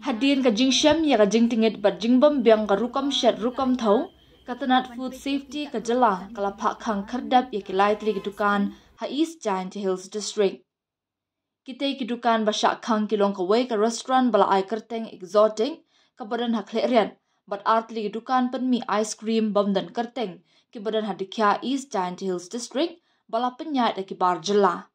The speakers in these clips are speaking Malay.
Hadin ka jingsham ya ka jingtingit bat jingbam biang ka rukam shat rukam thau katanat food safety ka jala kala phak khang khardap ya ki laitli ki dukan ha East Giant Hills district. Kitay ki dukan ba sha khang kilong ka way ka restaurant bala ai kerteng exotic ka badan ha klerian bat artli ki dukan pan mi ice cream bamdan kerteng ki badan ha dikya East Giant Hills district bala penyat ki bar jala.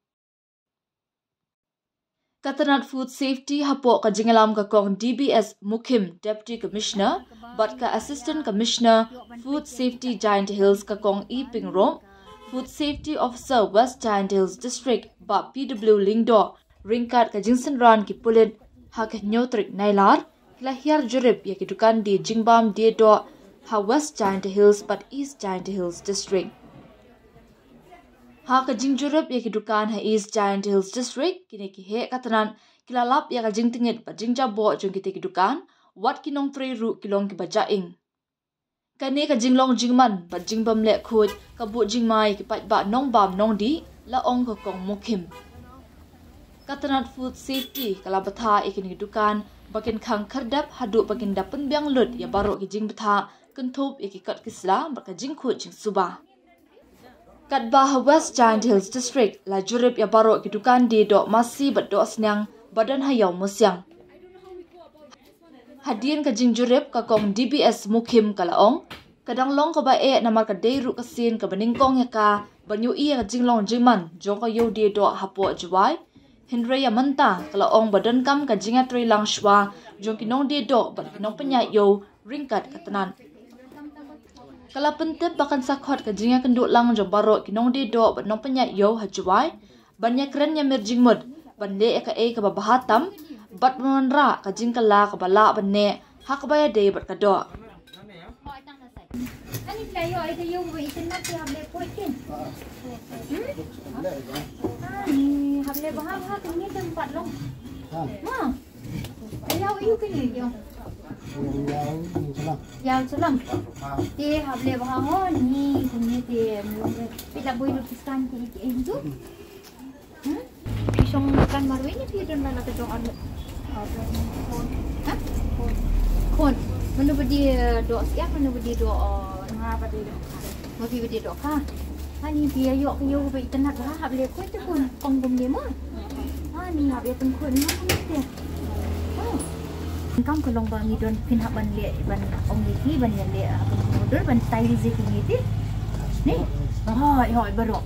Katanat Food Safety hapo ka jingalam ka kong DBS Mukim Deputy Commissioner but ka Assistant Commissioner Food Safety Giant Hills ka kong Iping Rom Food Safety Officer West Giant Hills District ba PW Lingdo ringkat ka jingsen ran ki pulit ha ka nyotrik nailar lahir jurib ya ki dukan di jingbam di do ha West Giant Hills but East Giant Hills District. Ha ka jingjurep ya ki dukan ha East Giant Hills District kini ki he katanan kilalap ya ka jingtingit ba jingjabo jong ki dukan wat kinong 3 ru kilong ki bajaing. Kani ka jinglong jingman ba jingbam le khut ka bu jingmai ki pat ba nong bam nong di la ong ka kong mukim. Katanat Food Safety kala batha ikini ki dukan bakin khang khardap hadu bakin dapen biang lut ya baro ki jing batha kentup ya ki kat kisla ba ka jing khut jing subah. Kat bah West Giant Hills District la jurip ya baro ki dukan di do masih bat do senyang badan hayau musyang. Hadin ka jing jurip ka kong DBS Mukim kalaong kadang long ka ba namar ka deiru kasin ka baningkong ya ka banyu iya ka jing long jingman jong ka yo di do hapo jwai Henry ya manta kalaong badan kam ka jinga tri lang shwa jong kinong di do bat kinong penyai yo ringkat katanan. Kala pentep bakan sakhot ka jinga kenduk lang jong baro kinong di do bat nong penyat yo hajuai banyak keren ya merjing mud bande ka ka babahatam bat menra ka jing kala ka bala banne hak baya de bat ka do. Ani playo ay kayo mo internet ki hable poitin. Ni hable bahang ha kini tempat long. Ma. Ayaw iyo kini yo. Yang selam. Ti hable bahang ni kini ti pila boy lukiskan ti itu. Isong makan baru ini pi don na ka dong ano. Ha? Kon. Mana bedi do siap mana bedi do ngapa tu do. Mau bedi do ka. Hani biaya yo ke yo be internet ha hable ko tu pun kong bom dia mah. Ha ni hable teng kun mah ni dia. Kam ko long bang idon pin ha ban le ban ong ni ban le modul ban style je ni ti. Ni. Hoi baru.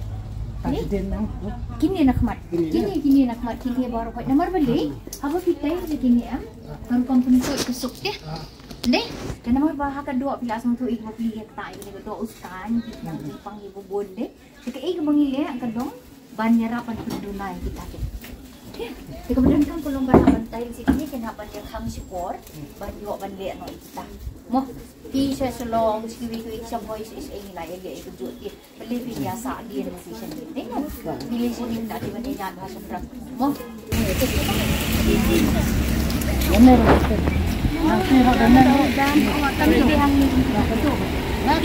Kini nak mat. Kini nak mat kini baru ko nomor beli. Apa pitai je kini am. Baru company ko kesuk dia. Ni, kenapa bahas kedua pila sang tu ibu pilih tak ini kedua uskan yang Jepang ibu bonde. Jika ibu mengilih kedong ban nyerapan pendunai kita ke. Ya, kemudian kan kalau ban bantai sini kenapa dia kami support ban yo ban le no kita. Mo ti saya selong sikit sam voice is ini lah ya itu jut beli biasa dia masih sendiri. Tengok pilih sini tak di mana jangan bahasa berat. Mo. Benar. Kami dihang betul. Hah?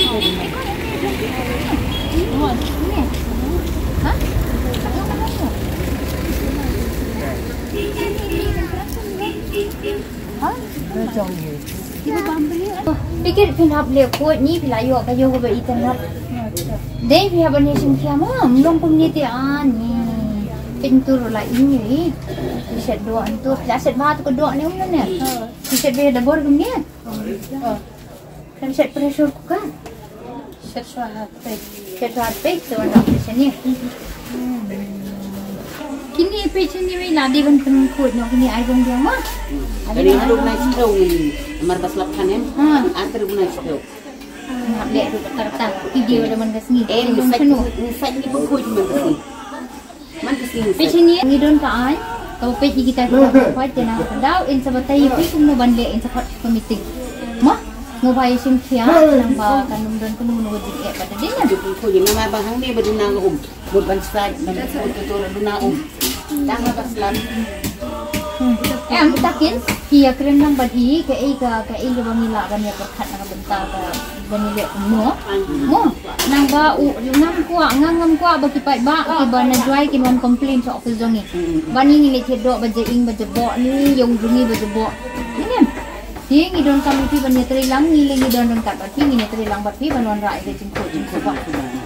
Pikir pinap lepot ni pilayo kayo ko ba internet. Dei pihak bani singkia mah belum peneliti ani. Pintur lah ini. T-shirt dua tu, t-shirt mah tu kedua ni mana ni? T-shirt beda bor ni. T-shirt pressure kan? Shirt suara pek tu warna sini. Kini page ni ladi ban pengkod no kini album dia mah. Dari belum naik stroke ni, nomor 28 ni. Antar belum naik stroke. Nak lihat tu kata video dah mana sini. Misal ni pengkod cuma sini. Mana sini? Page ni don kaan. Kalau page kita buat jenah kadau in sabatai pi kuno banle in sabat committee. Mah ngobai sim kia nang ba kanum don kuno no dik pada dia. Ko ni nama bahang ni badunang buat bansai dan betul badunang Tang baslan. Am takin kia keren nang badi ke bangila kan ya perkat nang bentar banile mo nang ba ngam kwa bagi pai ba ki bana juai ki non complain so office ni bani ni le chedo ba jeing ba jebo ni yung jungi ba jebo Ini dia ngidon kami pi ban trilang ngiling ngidon don kat bat pi ngini trilang bat pi ban wan rai ke jingko ba.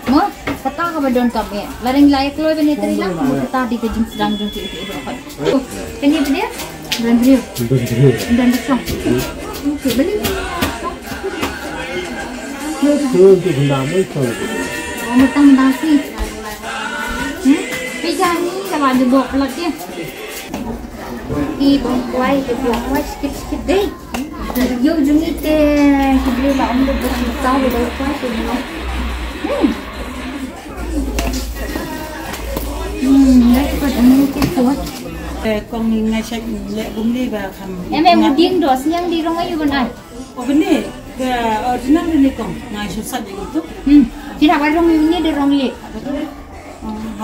Mo kata ka ba don kami. Lareng layak loy ban trilang mo kata di ke jing sedang jong ti itu ba. Oh, kini dia dan beliau. Dan besok. Okey, beli. Itu benda apa? Oh, metang nasi. Pijak ni kalau ada bawa pelat dia. Kuai sikit-sikit deh. Yo jungi teh, kita lah ambil bersih di bawah kuai tu. Đấy còn anh cái cuốn. Con ngay sách lệ cũng đi và thầm. Em điên đỏ xiang đi rong ayu bên này. Ở bên này, ở trên này này con ngay số sách này cũng Chỉ nak rong ayu ni dia rong lệ.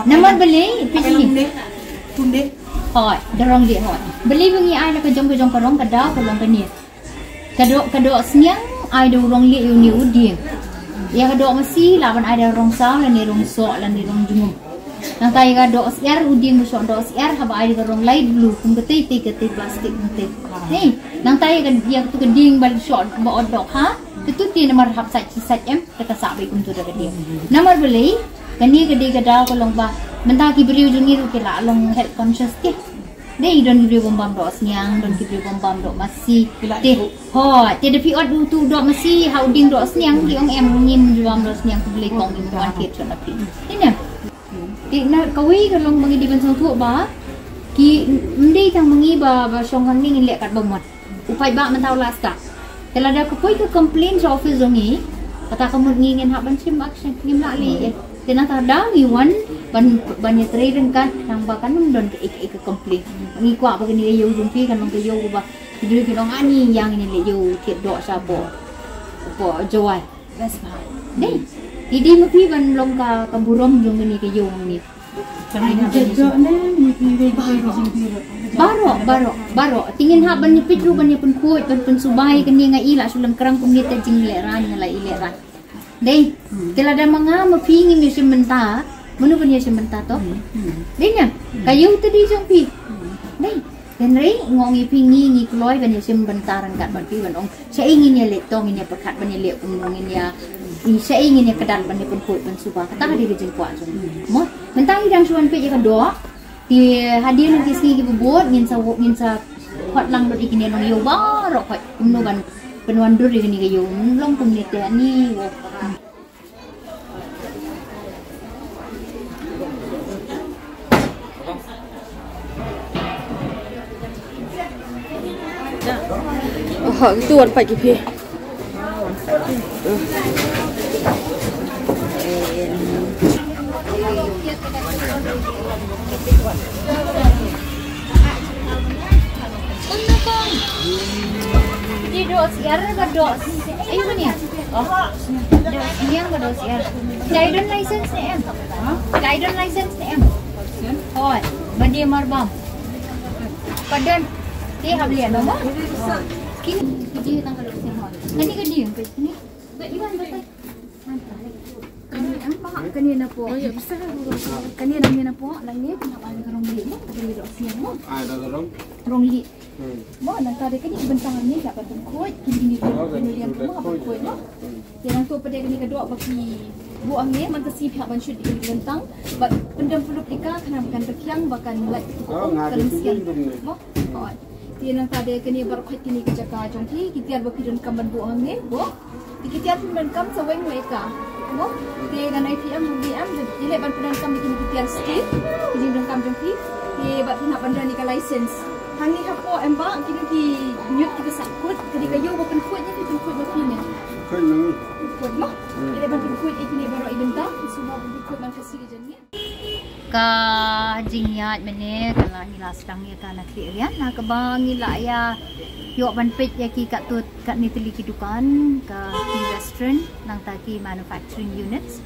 Naman beli, Pili. Tung deh. Hỏi, dia rong lệ hỏi. Beli bunyi ai nak kejong karong kada kolong kenia. Kado xiang ai do rong lệ yu ni uding. Ya kado masih lawan ai dah rong sao lah ni rong sok lah ni rong jumum. Nang tayo ka do SR uding mo do SR haba ay ka rong light blue kung gati plastic nte. Hey, nang tayo ka dia tu keding bal shot ba odok ha. Itu ti nomor hap sat em ka sabi kum tu da dia. Nomor beli kani gede gada ko long ba menta ki beriu jungi ru ke la long health conscious ke. Dei don beriu bombam do snyang don ki beriu bombam do masi te ho te de pi od tu do masi ha uding do snyang ki ong em ngin juam do snyang ku beli kong in wan ke chon api. Ini na kawi kalong mangi di bansang tu ba ki mdi tang mangi ba song kang ning lek kat bomot upai ba mentau lasta kala da ko koi ke complain sa office zongi kata kamu ngingin ha ban sim action ngim la li tena ta da ngi wan ban ye trade kan nang ba kan don ke ek complain ngi kwa ba ni yo jung pi kan long ke yo ba di ki long ani yang ni le yo tiet do sa bo joy best ba dei Idi mapi ban long ka kaburom yung ni kayo ni. Baro. Tingin ha ban ni pitru ban ni pun kuit pun subay kani nga ila sulam kerang kumnit ta jing leran nga ileran. Dei, kala da mga mapi ngi simenta, mano ban ni simenta to? Dei nya, kayo tadi jong pi. Dei, Henry ngongi pingi ngi kloy ban ni simbentaran kat ban pi ban ong. Sa ingin niya letong niya pakat ban ni le ngin niya saya ingin ya kedal bani pun kuat pun subah kata hadir di jengkuat so mo mentang hidang suan pe kan doa di hadir nanti sini buat ngin sa hot lang do ikini nong yo baro ko umno ban penuan dur ikini ke yo long kum ni te ni wo tuan pak kipi Di dos R ke dos? Ayo mana? Oh, dos yang ke dos R? Guidance license ni em? Guidance license ni em? Oh, bandi marbam. Padan, dia habis nama? Kini dia tanggal dos yang hot. Nanti ke dia ke sini? Iwan betul. Kanina po. Kanina na po. Lang ni pinapaan ka rong li mo. Beli do siya mo. Ada dorong. Rong li. Mo nantari kani bentangan ni dapat kuat kini kemudian mo apa kuat mo. Yang tu pada kini kedua bagi buang ni mantasi pihak bansyut di bentang. Bak pendam peluk ika kena makan tekiang bahkan like kelensian. Mo. Dia nang tadi kini berkuat kini kejaka jongki kita bagi dan kamban buang ni. Bo. Kita pun menkam saweng mereka. Mo, dia kan IPM, BM, jadi lepas pernah kami kini kita skill, jadi menkam jongki, dia buat pihak bandar ni ke license. Hangi hapo embak kini ki nyut kita sakut, jadi kayu bukan kuatnya kita kuat makinya. Kuat mah, jadi lepas kuat ini baru ibentang, semua kuat mangkasi jenis. Ka jingyat mene kala ila sedang ya kana krian na kabang ila ya yo ban pet ya ki kat tu kat ni teli kidukan ka ki restaurant nang ta ki manufacturing units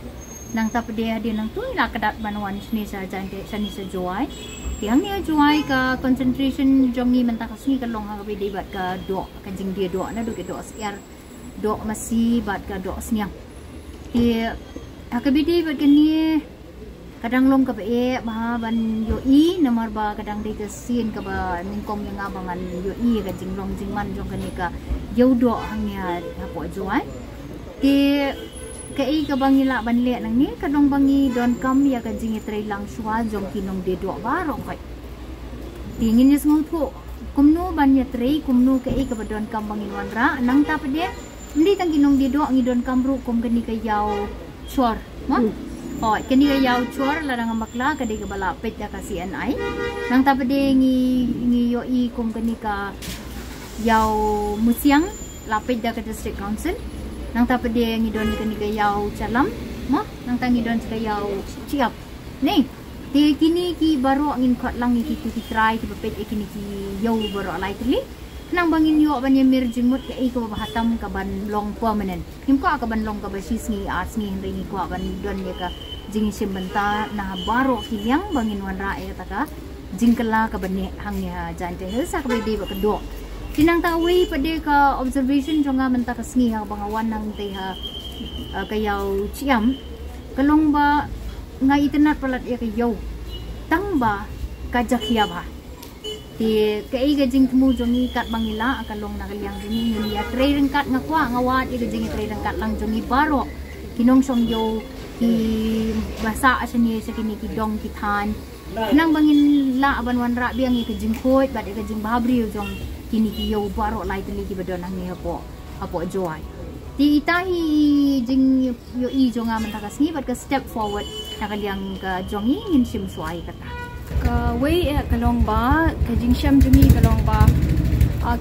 nang ta pede dia nang tu ila kadat banwan ni sa jande sani sa joy yang ni joy ka concentration jongi mentah kasni ka long ha be bat ka do ka jing dia do na do ke do siar do masih bat ka do sniang ki akabidi bat ni kadang long ka be bah ban yo i nomor ba kadang de ke sin ka ba ningkom yang abangan yo i ka jing long jing man jong ka ni ka yo do hangnya hapo juai ti ke i ka bangila ban le nang ni kadang bangi don kam ya ka jing tre lang shwa jong kinong de do ba ro kai tingin ni semua tu kumno ban ya tre kumno ke i ka ba don kam bangi wan ra nang ta pa de ndi tang kinong de do ngi don kam ru kum ka ni ka yaw chor ma oh, kini yaw chor la nang makla kadi ka bala pet ka CNI nang tapade ngi yo i kum kani ka yaw musiang la pet ka district council nang tapade ngi don kani ka yaw chalam mo nang tangi don ka yaw chiap ni ti kini ki baro ngin khot lang ki try ki pet kini ki yaw baro lai tli nang bangin yo ban yemir jingmut ka i ko bahatam ka ban long permanent him ko ka ban long ka ba sisngi arts ngi ringi ko ban don ye ka jing simbenta na baro kiliang bangin wan ra e taka jingkela ka bane hangya jante hil sak be ba kedo tinang tawi pade ka observation jonga menta ka sngi ha bangawan nang te ha kayaw chiam kalong ba ngai itenat palat ya kayaw tang ba kajakya ba ti kai ga jing temu jongi kat bangila akalong nakaliang jing ni ya training kat ngakwa ngawat ya jing training kat lang jongi baro kinong som yo ki basa asani sa kini ki dong ki than nang bangin la aban wan ra biang ki jing khoi bat ka jing babri jong kini ki yo baro lai tli ki badon ang ni hapo joy ti itahi jing yo i jonga man ta kasni bat ka step forward nakaliang ka jongi ngin sim suai kata ka way kalong ba ka jing sham jongi kalong ba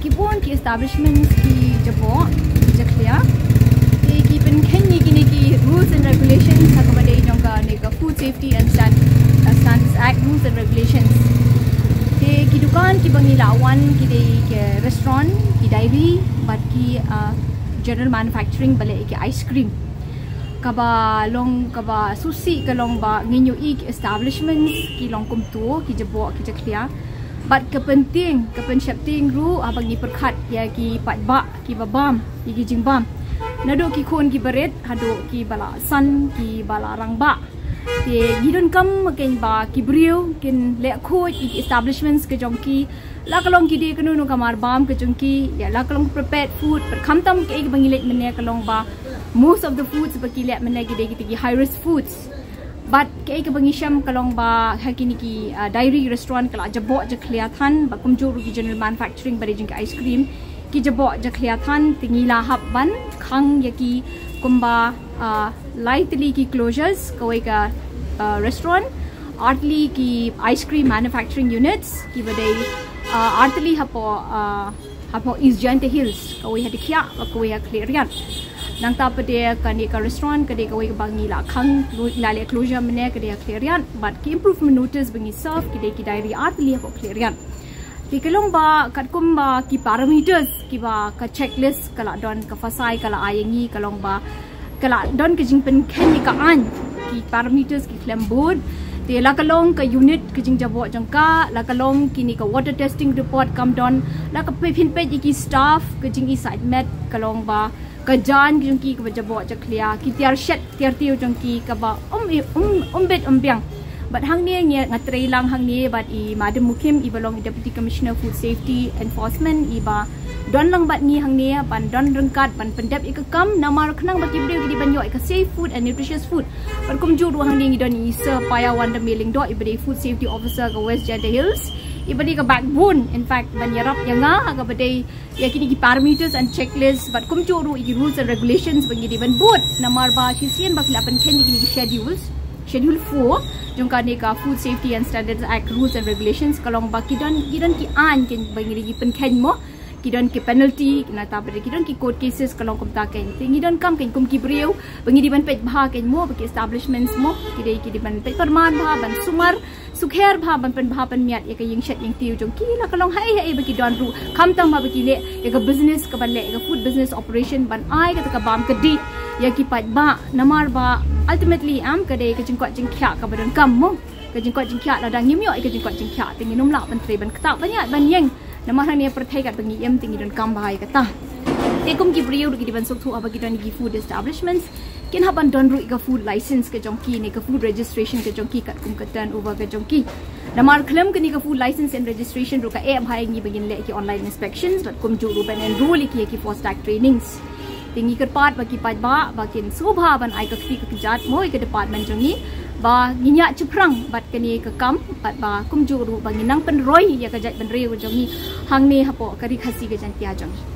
ki pon ki establishments ki jabo jaklia ki pen khenni kini ki rules and regulations sa kamade jongka ne ka food safety and standards act rules and regulations te ki dukan ki bangila wan ki de ke restaurant ki dairy but ki general manufacturing bale ki ice cream kaba long kaba susi kalong ba nginyo ik establishments ki long kum tu ki jabo ki jaklia but kepenting kepensyapting ru abang ni perkhat ya ki pat ba ki babam ki jingbam nado ki khon ki baret hado ki bala san ki bala rangba te gidon kam ken ba ki brio kin le khoi ki establishments ke jongki la kalong ki de kanu no kamar bam ke jongki ya la kalong prepared food per khamtam ke bangilet mene kalong ba most of the foods ba ki le mene ki de ki high risk foods but ke bangisham kalong ba hakini ki dairy restaurant kala jabo jaklia than ba kumjuru ki general manufacturing ba jing ice cream ki jabo jaklia than tingila hab ban khang yaki kumba lightly ki closures koi ka restaurant artly ki ice cream manufacturing units ki badai artly hapo East Jante Hills koi hadikia koi clearian nang tapade kani ka restaurant kade koi bangi la khang lale closure mene kade clearian but ki improvement notice bangi serve ki diary artly hapo clearian ti kalong ba katkum ba ki parameters ki ba ka checklist kala don ka fasai kala ayengi kalong ba kala don ka jingpen khen ka an ki parameters ki claim board te la kalong ka unit ka jing jabo jangka la kalong kini ka water testing report kam don la ka pin pe ki staff ka jing i site met kalong ba ka jan jing ki ka jabo jaklia ki tiar shet tiar tiu jang ki ka ba bet biang but hang ni ngatri lang hang ni but I madam mukim I balong deputy commissioner food safety enforcement I ba don lang bat ni hang ni ban don rengkat ban pendap ikakam namar khnang ba kibreu ki banyo ka safe food and nutritious food ban kum ju hang ni don I sir paya wanda mailing do I ba food safety officer ka West Jante Hills I ba ka backbone in fact ban yarap yanga ka badai ya kini ki parameters and checklists but kum ju I rules and regulations ban gi ban board namar ba sisian ba kilapan khen ni ki schedule 4 jongka ne ka food safety and standards act rules and regulations kalong ba kidon ki an ken bangi gi pen khen mo kidon ki penalty na ta ber kidon ki court cases kalong kum ta ken ngidon kam ken kum ki breu bangi di ban pet bha ken mo ba ki establishments mo ki di ban pet perman bha ban sumar sukher bha ban pen bha pan miat ya ka ying shet ying tiu jong ki la kalong hai ba ki don ru kham tang ba ki le ya ka business ka ban le ka food business operation ban ai ka bam ka di ya ki pat ba namar ba ultimately am kade ka jingkwat jingkhya ka badan kam mo ka jingkwat jingkhya la dang nyimyo ka jingkwat jingkhya tingi num la ban tre ban kta banyak ban yeng namar hang ne perthai ka bangi em tingi don kam bahai ka ta te kum ki briu ki ban sok thu aba ki don gi food establishments kin haban don ru ka food license ke jongki ne ka food registration ke jongki kat kum katan over ke jongki namar claim ke ni ka food license and registration ru ka e bhai ngi begin le ki online inspections but kum ju ru ban enroll ki for stack trainings tingi ker part baki pat ba bakin subha ban ai ka kti ka jat moi ke department jongi ba nginya chuprang bat ke ni ka kam bat ba kum ju ru banginang pen roi ya ka jat ban re jongi hang ne hapo kari khasi ke jan tia jongi